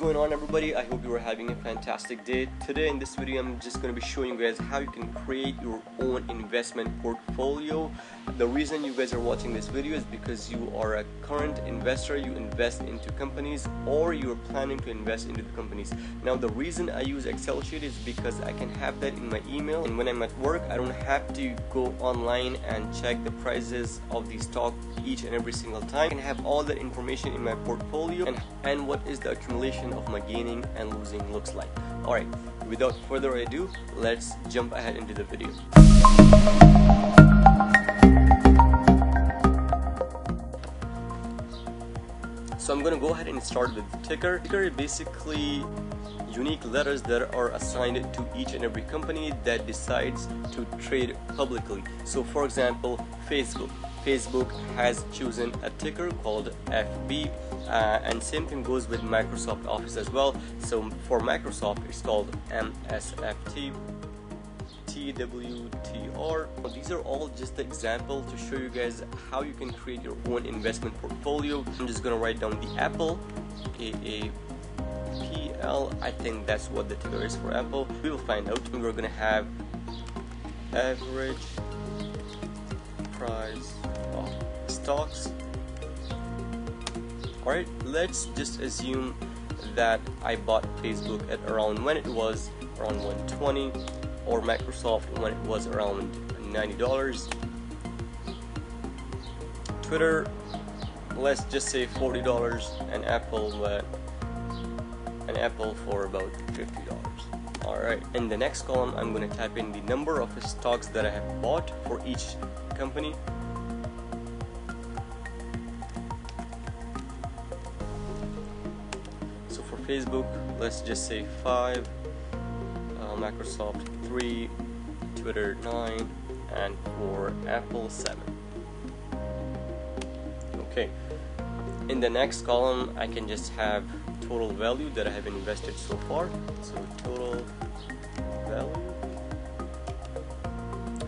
What's going on, everybody? I hope you are having a fantastic day. Today in this video I'm just going to be showing you guys how you can create your own investment portfolio. The reason you guys are watching this video is because you are a current investor, you invest into companies, or you are planning to invest into the companies. Now the reason I use Excel sheet is because I can have that in my email, and when I'm at work I don't have to go online and check the prices of the stock each and every single time. I can have all that information in my portfolio and what is the accumulation of my gaining and losing looks like. Alright, without further ado, let's jump ahead into the video. So I'm going to go ahead and start with the ticker. Ticker is basically unique letters that are assigned to each and every company that decides to trade publicly. So for example, Facebook has chosen a ticker called FB, and same thing goes with Microsoft Office as well. So for Microsoft it's called MSFT, TWTR. These are all just the example to show you guys how you can create your own investment portfolio. I'm just gonna write down the Apple, AAPL. I think that's what the ticker is for Apple. We will find out. We're gonna have average price of stocks. Alright, let's just assume that I bought Facebook at around when it was around 120, or Microsoft when it was around $90. Twitter, let's just say $40, and Apple for about $50. Alright, in the next column I'm going to type in the number of stocks that I have bought for each company. So for Facebook, let's just say 5, Microsoft 3, Twitter 9, and for Apple 7. Okay, in the next column I can just have total value that I have invested so far. So total value.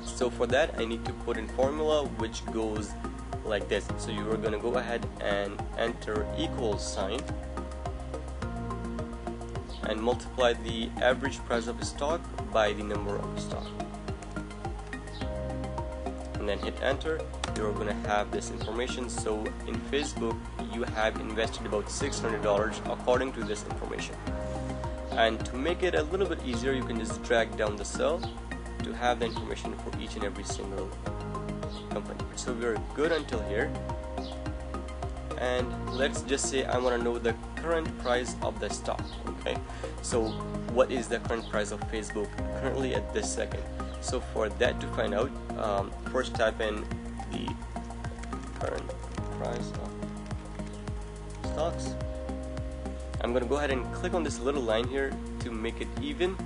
So for that I need to put in formula which goes like this. So you are going to go ahead and enter equals sign and multiply the average price of a stock by the number of stock, and then hit enter. You're going to have this information. So in Facebook you have invested about $600 according to this information, and to make it a little bit easier you can just drag down the cell to have the information for each and every single company. So we're good until here, and let's just say I want to know the current price of the stock. Okay, so what is the current price of Facebook currently at this second? So for that to find out, first type in the current price of stocks. I'm gonna go ahead and click on this little line here to make it even.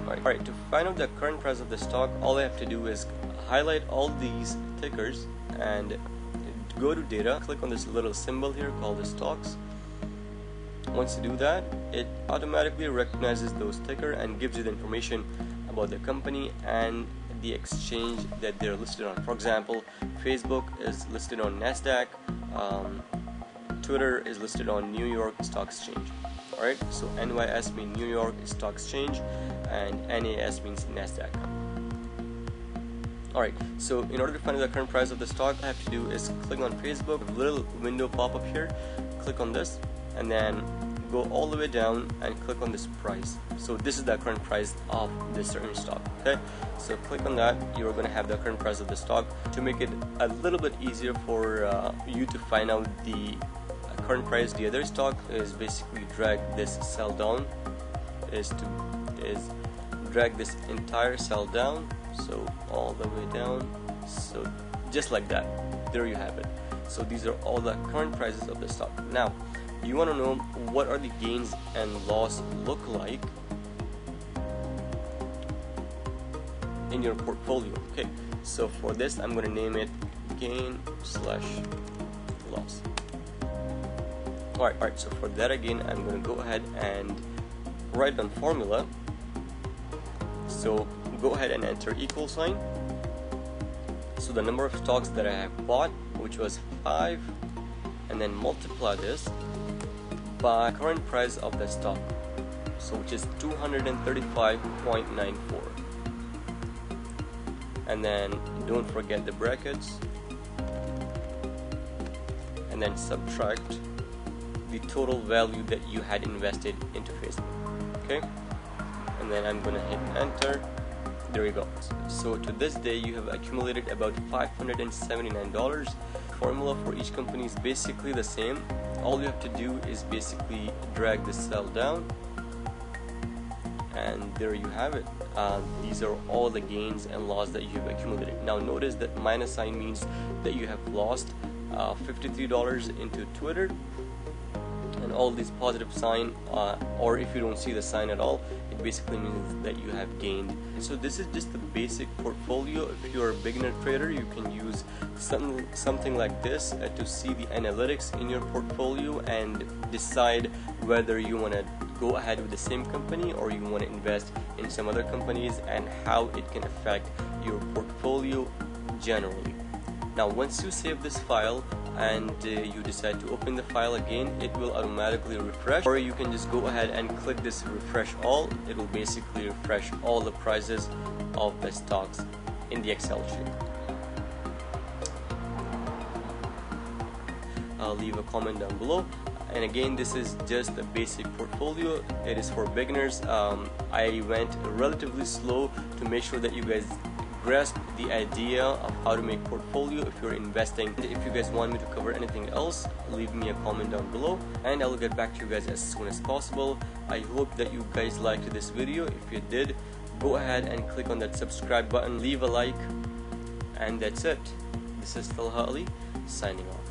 Alright, to find out the current price of the stock, all I have to do is highlight all these tickers and go to data, click on this little symbol here called the stocks. Once you do that, it automatically recognizes those tickers and gives you the information about the company and the exchange that they're listed on. For example, Facebook is listed on NASDAQ, Twitter is listed on New York Stock Exchange. Alright, so NYS means New York Stock Exchange and NAS means NASDAQ. Alright, so in order to find the current price of the stock, all I have to do is click on Facebook, a little window pop up here, click on this, and then go all the way down and click on this price. So this is the current price of this certain stock. Okay, so click on that. You're going to have the current price of the stock. To make it a little bit easier for you to find out the current price, the other stock is basically drag this cell down, is drag this entire cell down, so all the way down, so just like that. There you have it. So these are all the current prices of the stock. Now you want to know what are the gains and loss look like in your portfolio. Okay, so for this I'm going to name it gain/loss. Alright, so for that again I'm going to go ahead and write down formula. So go ahead and enter equal sign. So the number of stocks that I have bought, which was 5, and then multiply this by current price of the stock, so which is 235.94, and then don't forget the brackets, and then subtract the total value that you had invested into Facebook. Okay, and then I'm gonna hit enter. There you go. So to this day you have accumulated about $579. Formula for each company is basically the same. All you have to do is basically drag the cell down, and there you have it. These are all the gains and loss that you have accumulated. Now notice that minus sign means that you have lost $53 into Twitter, and all these positive sign, or if you don't see the sign at all, it basically means that you have gained. So this is just the basic portfolio. If you're a beginner trader, you can use something like this to see the analytics in your portfolio and decide whether you want to go ahead with the same company or you want to invest in some other companies, and how it can affect your portfolio generally. Now once you save this file and you decide to open the file again, it will automatically refresh, or you can just go ahead and click this refresh all. It will basically refresh all the prices of the stocks in the Excel sheet. I'll leave a comment down below. And again, this is just a basic portfolio. It is for beginners. I went relatively slow to make sure that you guys grasp the idea of how to make portfolio if you're investing. If you guys want me to cover anything else, leave me a comment down below and I will get back to you guys as soon as possible. I hope that you guys liked this video. If you did, go ahead and click on that subscribe button, leave a like, and that's it. This is Talha Ali signing off.